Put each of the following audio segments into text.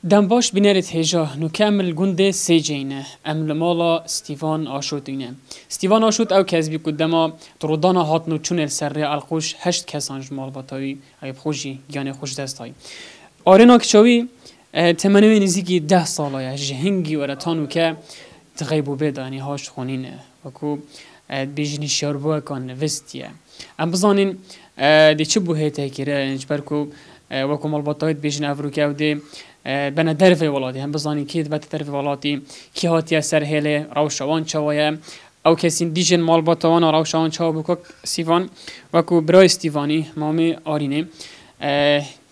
دم باش بنرد هجا نكمل جنده سجينه ام لمالا ستيفان آشوتینه ستيفان آشوت او کس بی قدما ترودانا هات نو چون السر الخوش هشت کسان جمال باتاوی ای بخوشی یعنی خوش دستای آرنا کچاوی تمنوی نزیکی 10 ساله جهنگی ورتانو که تغیبو بده یعنی هاش خونینه وکو بیجنی شاربوا کان وستیه ام بزانین دی چه بو هیته کره جبرکو وکو مال باتاوی بیجن افروکه و دی بنا درفه ولادی هم بزانی کید بات درفه ولادی کی هاتی سر هله روشوان چوایه او کسین دیجن مال باتوان روشوان چوا بکو سیوان وکو برای استیوانی مامی آرینه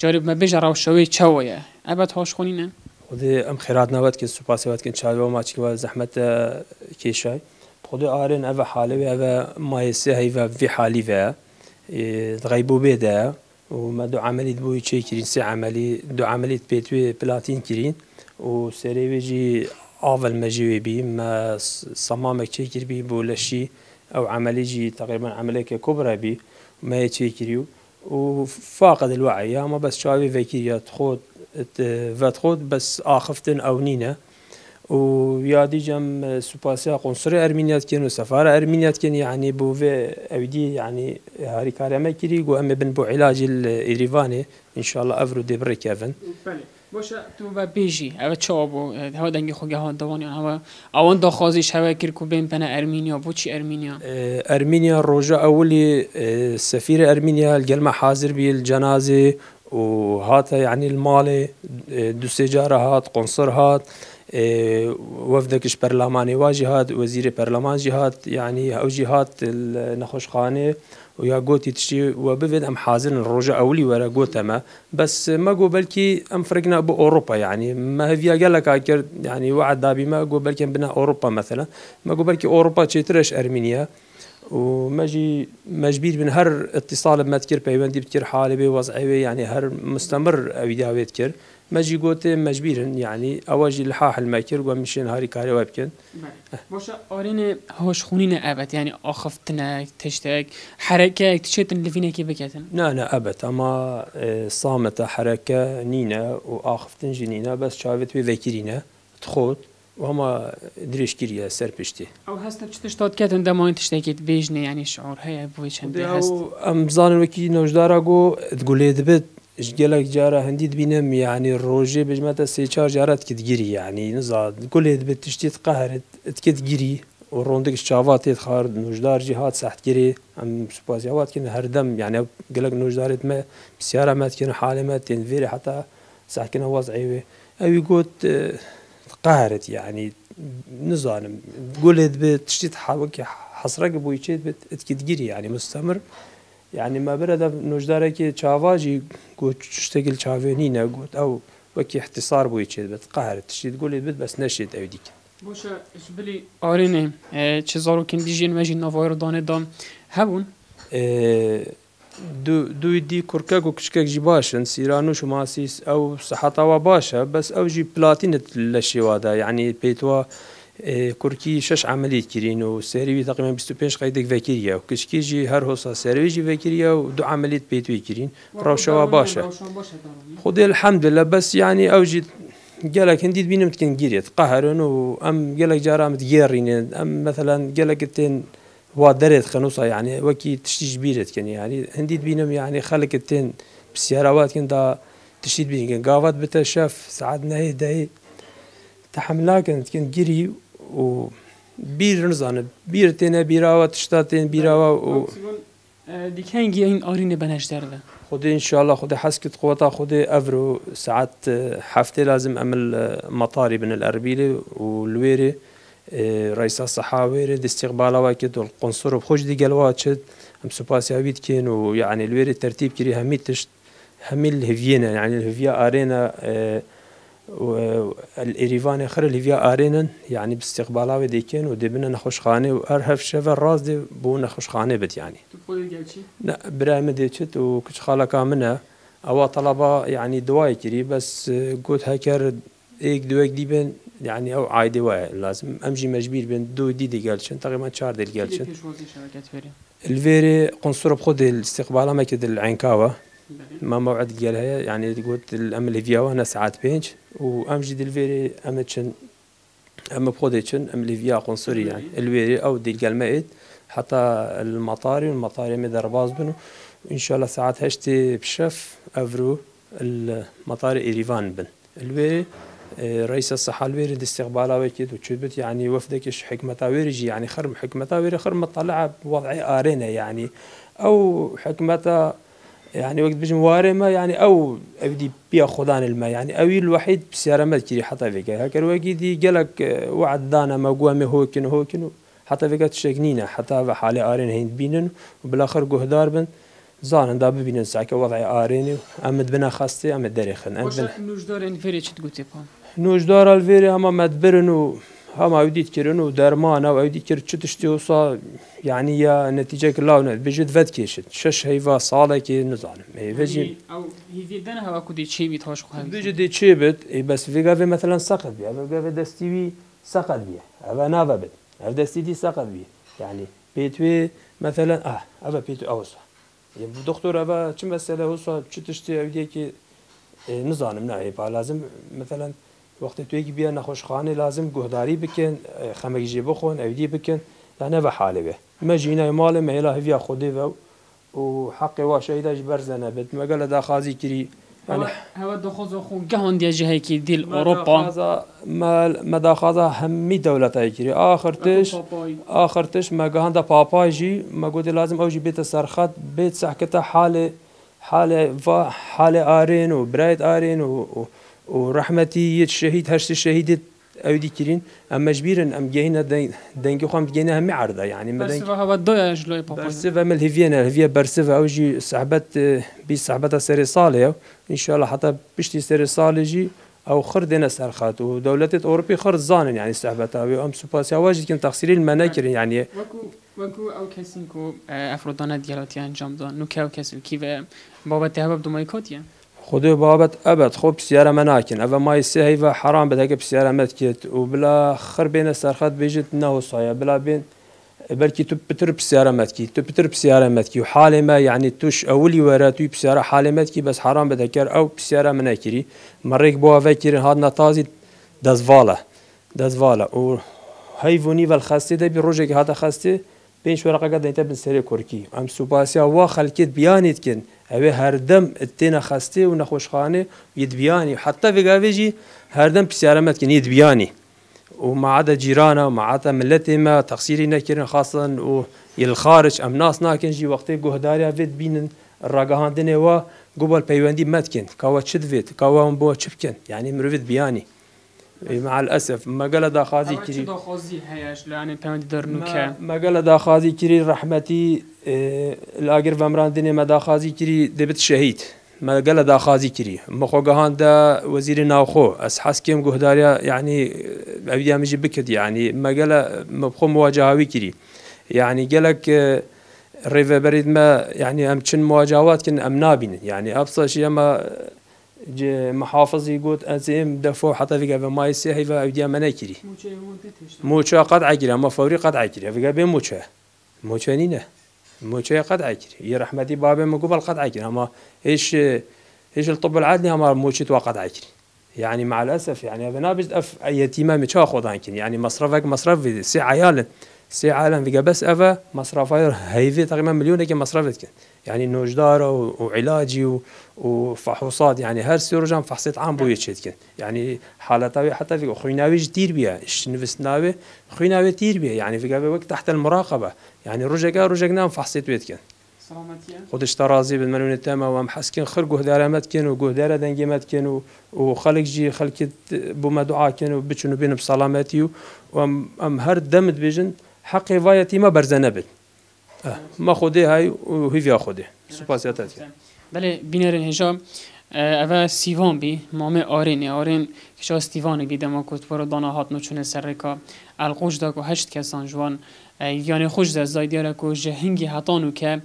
جارب ما بيجا روشوي تشويه ابد هاش خونينه خدي ام خيرات نوات كي سوباسي وات كن تشاو ما تشكي زحمه كيشاي خدي ارين افا حالي افا ما يسي هي في حالي فا تغيبو بيدا وما دو عمليه بو تشيكرين سي عملي دو عمليه بيتوي بلاتين كرين وسيري بيجي افل مجيوي بي ما صمامك تشيكر بي بولشي او عمليه جي تقريبا عمليه كبرى بي ما يتشيكريو وفاقد الوعي يا ما بس شاوي فيكيريا تخوت فتخوت بس آخفتن أو نينا ويا دي جم سوباسيا قنصري أرمينيات كن وسفارة أرمينيات كن يعني بو في أودي يعني هاري كاريما كيري جو أم بن بو علاج الإيريفاني إن شاء الله أفرو دي بري كيفن باشه تو و بیجی اوه چابو هوا دنگی خوگه ها دوانی هوا اوان دا خازیش هوا کرکو بین پنا ارمینیا بو چی ارمینیا ارمينيا الرجاء اولي سفير ارمينيا الجلمة حاضر بالجنازة وهات يعني المالي دو سجارة هات قنصر هات وفدكش برلماني واجهات وزير برلمان جهات يعني او جهات النخوش خانه ويا قوتي تشي وبفد ام حاضر الرجاء اولي ورا قوتما بس ما قو بلكي ام فرقنا باوروبا يعني ما هي قال لك يعني وعد دابي ما قو بلكي بنا اوروبا مثلا ما قو بلكي اوروبا تشترش ارمينيا وماجي مجبير من هر اتصال بما تكر بيوندي بتكر حالي بوضعي يعني هر مستمر او داوي تكر ماجي قوت مجبيرن يعني اواجي لحاح الماكر ومشين هاري كاري وابكن باشه آرین هاش خونين ابد يعني اخفتنا تشتاك حركه تشتن اللي فينا كيف بكتن لا ابد اما صامته حركه نينا واخفتن جنينا بس شافت بذكرينا تخوت وهما دريش كيريا سر بشتي او هست تشتاد كتن دما انت تشتاكيت بيجني يعني شعور هيا بوي چند هست ام زان وكي نوجدارا جو تقولي دبت جالك جارة هندي بينام يعني الروجي بجمعة سيشار جارات كتجري يعني نزاد كل دبت تشتيت قهر تكتجري وروندك الشافات يتخار نوجدار جهات ساحت جري ام سبازيوات كنا هردم يعني قالك نوجدارت ما بسيارة ما تكون حالة ما تنفيري حتى ساحت كنا وضعي او يقول قهرت يعني نظام تقول بتشتيت حاوك حصرك بويشيت بتكتجري يعني مستمر يعني ما برد نوجدارك تشافاجي قلت تشتغل تشافينينا قلت او وكي اختصار بويشيت بتقهر تشتي تقول بس نشيت او ديك باشه اسبلي آرينه چزارو كن ديجين ماجي نافاير دانه دام هبون دو دي كركاك وكشكاك جي باشن سيرانوش وماسيس او صحتها باشا بس او جي بلاتينة للشيوادا يعني بيتوا كركي شش عملية كيرين وسيريوي تقريبا 25 قيدك فاكيريا وكشكي جي هر هوسا سيريوي جي فاكيريا ودو عملية بيتوي كيرين روشوا باشا خدي الحمد لله بس يعني او جي قالك هندي بينم تكن جيريت قهرن وام قالك جارا متجيرين ام مثلا قالك التين وادرت خنوصة يعني وكي تشتيج بيرت كان يعني هندي بينم يعني خلق التين بسيارات كن دا تشتيج بين قافات بتشاف ساعات نهي داي تحملها كانت كن جري وبير نزانه بير تينا بيراوا تشتاتين بيراوا دي كان جاين آرين بنش درده خدي ان شاء الله خدي حسكت قوتا خدي افرو ساعات حفتي لازم اعمل مطاري بين الاربيله والويري رئيس الصحاوي دي استقباله واكد والقنصر بخوش دي قالوا شد ام سوباسيابيت كين ويعني الويري ترتيب كري هميتش همي الهفينا يعني الهفيا ارينا والإيريفان آخر الهفيا ارينا يعني باستقباله دي كين ودبنا نخش خانه وارهف شفا الراس دي بو نخش خانه بد يعني تقول جالشي لا برامد دي شت وكش خالك منها او طلبه يعني دواي كري بس قلت هكر ايك دوك دي بين يعني او عايدي واي لازم امشي مجبير بين دو دي قالشن تقريبا 4 دي قالشن الفيري قنصر بخد الاستقبال ما كده العنكاوه ما موعد قالها يعني قلت الأم ليفيا وأنا ساعات بينج وأم جدي الفيري أم تشن أم بخودي تشن أم ليفيا قنصري يعني الفيري أو دي القلمائد حتى المطاري والمطاري مدر باز بنو إن شاء الله ساعات هشتي بشف أفرو المطاري إيريفان بن الفيري رئيس الصحة الويري دي استقباله وكيد وتشبت يعني وفدكش حكمته ويرجي يعني خرم حكمته ويري خرم طلع بوضعي آرينا يعني أو حكمته يعني وقت بيجي موارمة يعني أو أبدي بيا خدان الماء يعني أوي الوحيد بسيارة ما تجري حتى فيك هكذا وقيدي جلك وعد دانا موقومي هوكن حتى فيك تشكنينا حتى في حالي آرين هين بينن وبالآخر جهدار بن زان دا ببینن سعی وضعی آرینی امد بنا خسته امد درخن امد نوجدار الفيري چت گوتی پا نوجدار الفيري هما مدبرن و هما اوديت كيرن و درمان او اوديت كير چتشتي وصا يعني يا نتيجه كلاون بيجد فد كيشت شش هيفا صاله كي نزانم بيجي او هي دنا هوا كودي تشي بيت هاش خو بيجي دي تشيبت بس في غافي مثلا سقط بي غافي دستيوي سقط بي هذا نافا بد هذا دستي دي سقط بي يعني بيتوي مثلا هذا بيتو اوصا دكتور أبا كم مسألة هو صار تشتي أودي كي نظام ناهي لازم مثلا وقت تويجي بيا نخوش خانة لازم جهداري بكن خمك جيبه خون أودي بكن يعني بحاله به ما جينا ماله ما إله فيها خده وحقي واشيدا جبرزنا بد ما قال دا خازي كري هوا دخوز خو جهان دي جهة كي ديل أوروبا ما داخازا همي دولتها كري آخر تش ما جهان دا بابا جي ما قلت لازم أوجي بيت السرخات بيت سحكتها حالة آرين وبرايد آرين ورحمتي الشهيد هرش الشهيد أودي كرين أما جبيرن أم جينا دنجي خام جينا هم عرضة يعني ما برسفة هوا دويا جلوي بابا برسفة من الهيفيا برسفة أوجي صحبت بصحبتها سري صالة إن شاء الله حتى بشتي سري صالة جي أو خردنا سرخات ودولة أوروبية خرد زانن يعني صحبتها وأم سوباسيا واجد كان تقصيري المناكر يعني وكو أو كسينكو أفرودانا ديالاتيان جامدان نوكاو كسل كيف بابا تهاب بدو مايكوتيا خذوا بابت أبد خو بسيارة مناكن أبا ما يسهيفا حرام بدك بسيارة متكت وبلا خر بين السرخات بيجت نهو صايا بلا بين بركي تبتر بسيارة متكي وحالة ما يعني توش أولي وراتوي بسيارة حالة متكي بس حرام بدك أو بسيارة مناكري مريك بوا فكر هاد نتازي دزفالا وهيفوني والخاستي ده بروجك هذا خاستي بينش ورقة قد انت بنسري كوركي ام سوباسيا وا خلكت بيانيت كن اوي هردم التينا خاستي ونخوش خانه يدبياني حتى في قافيجي هردم بسيارمت كن يدبياني وما عدا جيرانا وما عدا ملتي ما تقصيري نكرن خاصة والخارج ام ناس ناكن جي وقتي جهداريا فيد بينن الرقهان دني وا قبل بيواندي متكن كوا تشدفيت كوا بو تشبكن يعني مروفيد بياني مع الأسف ما قال دا خازي كري دا خازي هياش يعني بيوندي درنوكا ما قال دا خازي كري رحمتي الأجر فمران دنيا ما دا خازي كري دبت الشهيد ما قال دا خازي كري مخو جهان دا وزير ناوخو أسحس كيم جهداريا يعني أبدي أمجي بكت يعني ما قال مبخو مواجهة كري يعني قالك الريفا بريد ما يعني أمشن مواجهات كن أمنابين يعني أبسط شيء ما محافظ يقول أنزيم دفع حتى في قبل ما يسيح في أوديا مناكري موشا قد عجرة ما فوري قد عجرة في قبل موشا نينا موشا قد عجرة يا رحمتي بابا ما قبل قد عجرة ما إيش الطب العادي هم موشا وقد عجرة يعني مع الأسف يعني أنا بجد يتيمة متشا خدانكن يعني مصرف سي عيال في بس أفا مصرفها هيفي تقريبا مليون كي مصرفتك يعني نوجدارة وعلاجي وفحوصات يعني هر سيروجان فحصت عام بوي تشيتكن يعني حالتها حتى في خويناوي جدير بيها ايش نفسناوي خويناوي تير بيها يعني في وقت تحت المراقبة يعني رجعنا فحصت ويتكن سلامتيا خودش ترازي بالمليون التامة ومحسكن خرجوا هدارة متكن وجهدارة دنجي متكن وخلق جي خلقت بما دعاء كانوا بتشنو بين بسلامتي وام هر دمت بيجن حقي فايتي ما برزنبل ما خده هاي وهي فيها خده سپاسیاتت بله بینرین هجا اول سیوان بی مامه آرین کشا ستیوان بی دما کت برو دانا هات نوچونه سرکا القوش دا کو 8 کسان جوان یعنی خوش دا زایدیاره کو جهنگی حتانو که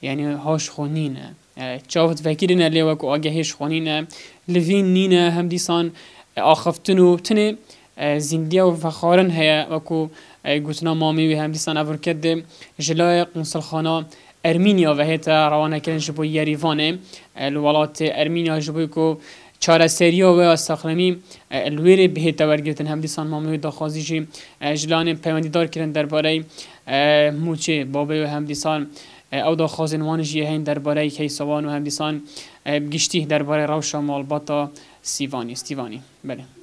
یعنی هاش خونینه چاوت وکیرینه لیوا کو آگهش خونینه لوین نینه هم دیسان آخفتنو تنه زندیا و فخارن هیا وکو گوتنا مامی و هم دیسان افرکد جلای قنصل خانه ارمینیا و هتا روانه کردن جبو یریوانه الولات ارمینیا جبو کو چاره سریا و استخدامی الویری به تورگیتن هم دیسان مامنوی داخوازی جی جلان پیوندیدار کردن درباره موچه بابه و هم دیسان او داخوازن وانجی هین درباره کیسوان و هم دیسان گشتی درباره روشا مالباتا سیوانی بله